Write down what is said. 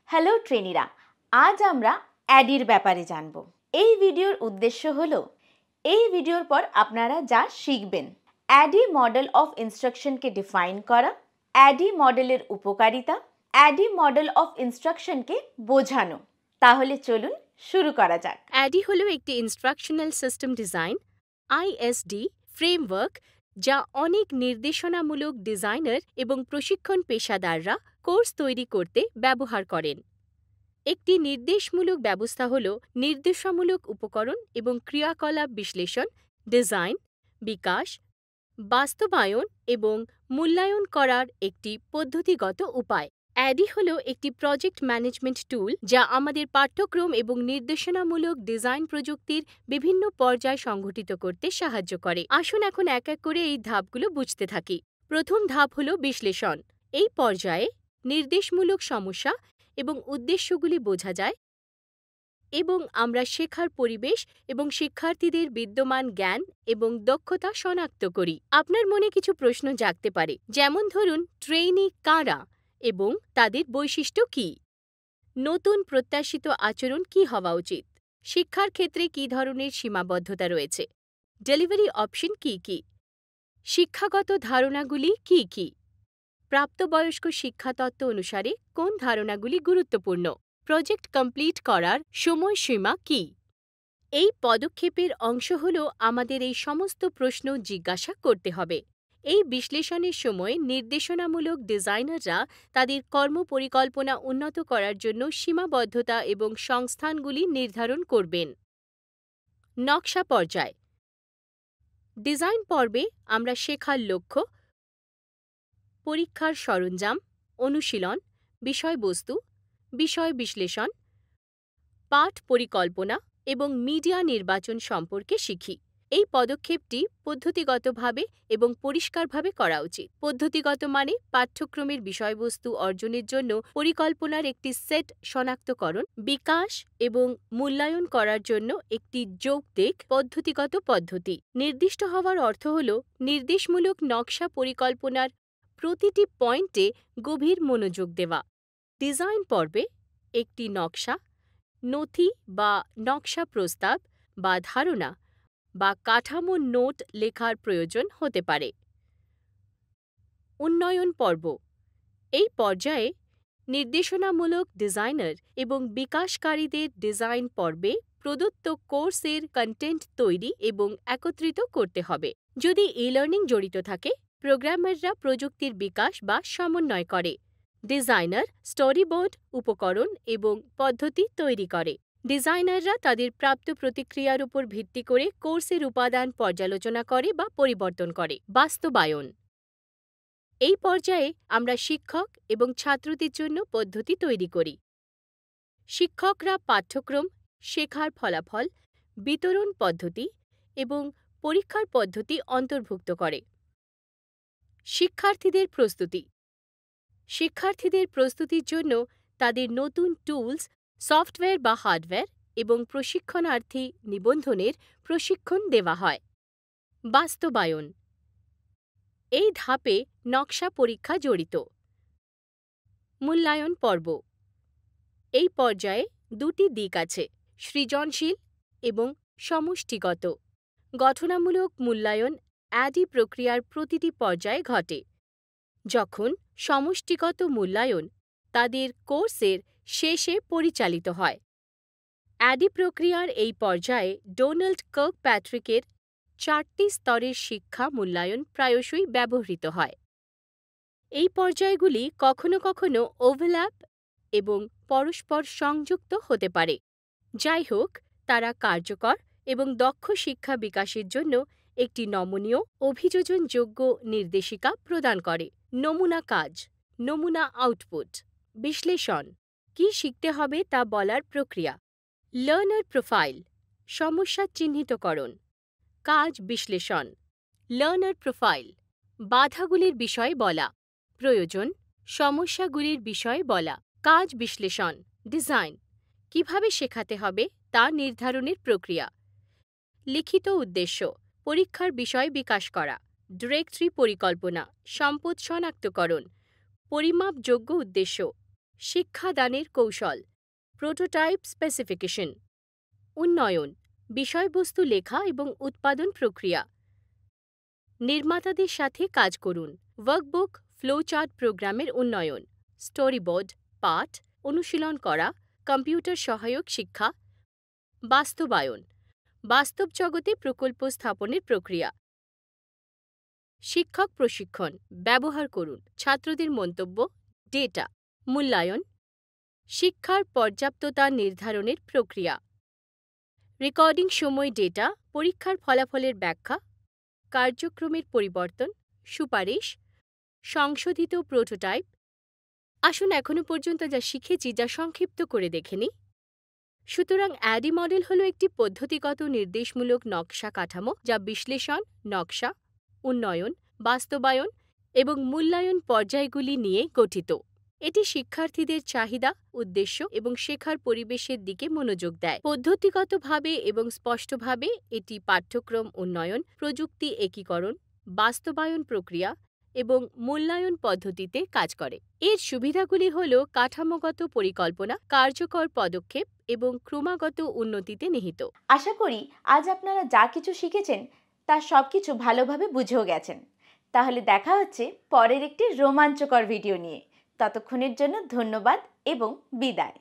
Hello ট্রেনিরা, আজ আমরা অ্যাডির ব্যাপারে জানব। এই ভিডিওর উদ্দেশ্য হলো এই ভিডিওর পর আপনারা যা শিখবেন, অ্যাডি মডেল অফ ইনস্ট্রাকশনকে ডিফাইন করা, অ্যাডি মডেলের উপকারিতা, অ্যাডি মডেল অফ ইনস্ট্রাকশনকে বোঝানো। তাহলে চলুন শুরু করা যাক। অ্যাডি হলো একটি instructional system design ISD framework যা অনেক নির্দেশনামূলক ডিজাইনার এবং প্রশিক্ষণ পেশাদাররা কোর্স তৈরি করতে ব্যবহার করেন। একটি নির্দেশমূলক ব্যবস্থা হল নির্দেশামূলক উপকরণ এবং ক্রিয়াকলাপ বিশ্লেষণ, ডিজাইন, বিকাশ, বাস্তবায়ন এবং মূল্যায়ন করার একটি পদ্ধতিগত উপায়। অ্যাডি হল একটি প্রজেক্ট ম্যানেজমেন্ট টুল যা আমাদের পাঠ্যক্রম এবং নির্দেশনামূলক ডিজাইন প্রযুক্তির বিভিন্ন পর্যায় সংগঠিত করতে সাহায্য করে। আসুন এখন এক এক করে এই ধাপগুলো বুঝতে থাকি। প্রথম ধাপ হল বিশ্লেষণ। এই পর্যায়ে নির্দেশমূলক সমস্যা এবং উদ্দেশ্যগুলি বোঝা যায় এবং আমরা শেখার পরিবেশ এবং শিক্ষার্থীদের বিদ্যমান জ্ঞান এবং দক্ষতা শনাক্ত করি। আপনার মনে কিছু প্রশ্ন জাগতে পারে, যেমন ধরুন ট্রেইনি কারা এবং তাদের বৈশিষ্ট্য কী? নতুন প্রত্যাশিত আচরণ কী হওয়া উচিত? শিক্ষার ক্ষেত্রে কী ধরনের সীমাবদ্ধতা রয়েছে? ডেলিভারি অপশন কী কী? শিক্ষাগত ধারণাগুলি কী কী? প্রাপ্তবয়স্ক শিক্ষাতত্ত্ব অনুসারে কোন ধারণাগুলি গুরুত্বপূর্ণ? প্রজেক্ট কমপ্লিট করার সময়সীমা কী? এই পদক্ষেপের অংশ হল আমাদের এই সমস্ত প্রশ্ন জিজ্ঞাসা করতে হবে। এই বিশ্লেষণের সময় নির্দেশনামূলক ডিজাইনাররা তাদের কর্মপরিকল্পনা উন্নত করার জন্য সীমাবদ্ধতা এবং সংস্থানগুলি নির্ধারণ করবেন। নকশা পর্যায়। ডিজাইন পর্বে আমরা শেখার লক্ষ্য, পরীক্ষার সরঞ্জাম, অনুশীলন, বিষয়বস্তু, বিষয় বিশ্লেষণ, পাঠ পরিকল্পনা এবং মিডিয়া নির্বাচন সম্পর্কে শিখি। এই পদক্ষেপটি পদ্ধতিগতভাবে এবং পরিষ্কারভাবে করা উচিত। পদ্ধতিগত মানে পাঠ্যক্রমের বিষয়বস্তু অর্জনের জন্য পরিকল্পনার একটি সেট শনাক্তকরণ, বিকাশ এবং মূল্যায়ন করার জন্য একটি যৌক্তিক পদ্ধতিগত পদ্ধতি। নির্দিষ্ট হওয়ার অর্থ হল নির্দেশমূলক নকশা পরিকল্পনার প্রতিটি পয়েন্টে গভীর মনোযোগ দেওয়া। ডিজাইন পর্বে একটি নকশা, নথি বা নকশা প্রস্তাব বা ধারণা বা কাঠামো নোট লেখার প্রয়োজন হতে পারে। উন্নয়ন পর্ব। এই পর্যায়ে নির্দেশনামূলক ডিজাইনার এবং বিকাশকারীদের ডিজাইন পর্বে প্রদত্ত কোর্সের কন্টেন্ট তৈরি এবং একত্রিত করতে হবে। যদি ই-লার্নিং জড়িত থাকে, প্রোগ্রামাররা প্রযুক্তির বিকাশ বা সমন্বয় করে। ডিজাইনার স্টোরিবোর্ড, উপকরণ এবং পদ্ধতি তৈরি করে। ডিজাইনাররা তাদের প্রাপ্ত প্রতিক্রিয়ার উপর ভিত্তি করে কোর্সের উপাদান পর্যালোচনা করে বা পরিবর্তন করে। বাস্তবায়ন। এই পর্যায়ে আমরা শিক্ষক এবং ছাত্রদের জন্য পদ্ধতি তৈরি করি। শিক্ষকরা পাঠ্যক্রম, শেখার ফলাফল, বিতরণ পদ্ধতি এবং পরীক্ষার পদ্ধতি অন্তর্ভুক্ত করে। শিক্ষার্থীদের প্রস্তুতি। শিক্ষার্থীদের প্রস্তুতির জন্য তাদের নতুন টুলস, সফটওয়্যার বা হার্ডওয়্যার এবং প্রশিক্ষণার্থী নিবন্ধনের প্রশিক্ষণ দেওয়া হয়। বাস্তবায়ন। এই ধাপে নকশা পরীক্ষা জড়িত। মূল্যায়ন পর্ব। এই পর্যায়ে দুটি দিক আছে, সৃজনশীল এবং সমষ্টিগত। গঠনামূলক মূল্যায়ন অ্যাডি প্রক্রিয়ার প্রতিটি পর্যায়ে ঘটে, যখন সমষ্টিগত মূল্যায়ন তাদের কোর্সের শেষে পরিচালিত হয়। অ্যাডি প্রক্রিয়ার এই পর্যায়ে ডোনাল্ড কার্কপ্যাট্রিকের 4টি স্তরের শিক্ষা মূল্যায়ন প্রায়শই ব্যবহৃত হয়। এই পর্যায়গুলি কখনও কখনও ওভারল্যাপ এবং পরস্পর সংযুক্ত হতে পারে। যাই হোক, তারা কার্যকর এবং দক্ষ শিক্ষা বিকাশের জন্য একটি নমনীয়, অভিযোজনযোগ্য নির্দেশিকা প্রদান করে। নমুনা কাজ, নমুনা আউটপুট। বিশ্লেষণ। কী শিখতে হবে তা বলার প্রক্রিয়া। লার্নার প্রোফাইল, সমস্যা চিহ্নিতকরণ। কাজ বিশ্লেষণ। লার্নার প্রোফাইল, বাধাগুলির বিষয়ে বলা, প্রয়োজন, সমস্যাগুলির বিষয়ে বলা। কাজ বিশ্লেষণ। ডিজাইন, কিভাবে শেখাতে হবে তা নির্ধারণের প্রক্রিয়া। লিখিত উদ্দেশ্য, পরীক্ষার বিষয় বিকাশ করা। ডিরেক্টরি পরিকল্পনা, সম্পদ শনাক্তকরণ। পরিমাপযোগ্য উদ্দেশ্য, শিক্ষাদানের কৌশল, প্রোটোটাইপ স্পেসিফিকেশন। উন্নয়ন, বিষয়বস্তু লেখা এবং উৎপাদন প্রক্রিয়া। নির্মাতাদের সাথে কাজ করুন। ওয়ার্কবুক, ফ্লোচার্ট প্রোগ্রামের উন্নয়ন। স্টোরিবোর্ড, পাঠ, অনুশীলন করা, কম্পিউটার সহায়ক শিক্ষা। বাস্তবায়ন, বাস্তব জগতে প্রকল্প স্থাপনের প্রক্রিয়া। শিক্ষক প্রশিক্ষণ, ব্যবহার করুন ছাত্রদের মন্তব্য, ডেটা। মূল্যায়ন, শিক্ষার পর্যাপ্ততা নির্ধারণের প্রক্রিয়া। রেকর্ডিং সময় ডেটা, পরীক্ষার ফলাফলের ব্যাখ্যা, কার্যক্রমের পরিবর্তন, সুপারিশ, সংশোধিত প্রোটোটাইপ। আসুন এখনো পর্যন্ত যা শিখেছি যা সংক্ষিপ্ত করে দেখে নিই। সুতরাং অ্যাডি মডেল হলো একটি পদ্ধতিগত নির্দেশমূলক নকশা কাঠামো যা বিশ্লেষণ, নকশা, উন্নয়ন, বাস্তবায়ন এবং মূল্যায়ন পর্যায়গুলি নিয়ে গঠিত। এটি শিক্ষার্থীদের চাহিদা, উদ্দেশ্য এবং শেখার পরিবেশের দিকে মনোযোগ দেয়। পদ্ধতিগতভাবে এবং স্পষ্টভাবে এটি পাঠ্যক্রম উন্নয়ন, প্রযুক্তি একীকরণ, বাস্তবায়ন প্রক্রিয়া এবং মূল্যায়ন পদ্ধতিতে কাজ করে। এর সুবিধাগুলি হল কাঠামোগত পরিকল্পনা, কার্যকর পদক্ষেপ এবং ক্রমাগত উন্নতিতে নিহিত। আশা করি আজ আপনারা যা কিছু শিখেছেন তা সব কিছু ভালোভাবে বুঝেও গেছেন। তাহলে দেখা হচ্ছে পরের একটি রোমাঞ্চকর ভিডিও নিয়ে। ততক্ষণের জন্য ধন্যবাদ এবং বিদায়।